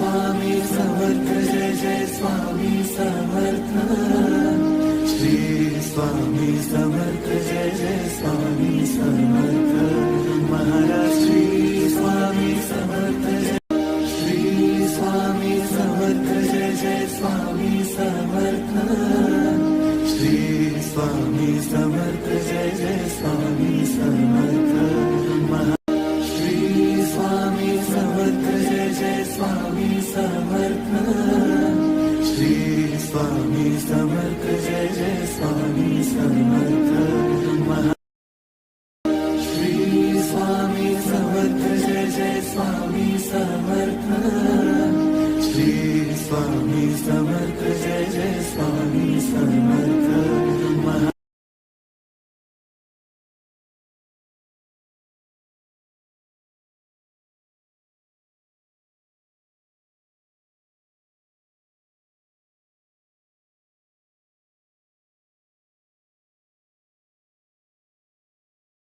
Swami Samarth Jai Jai Swami Samarth Shri Swami Samarth Jai Jai Swami Samarth Maharaj Shri Swami Samarth Jai Shri Swami Samarth Jai Jai Swami Samarth Shri Swami Samarth Jai Jai Swami Samarth Shri Swami Samarth Jai Jai Swami Samarth Shri Swami Samarth Jai Jai Swami Samarth Shri Swami Samarth Jai Jai Swami Samarth Shri Swami Samarth Jai Jai Swami Samarth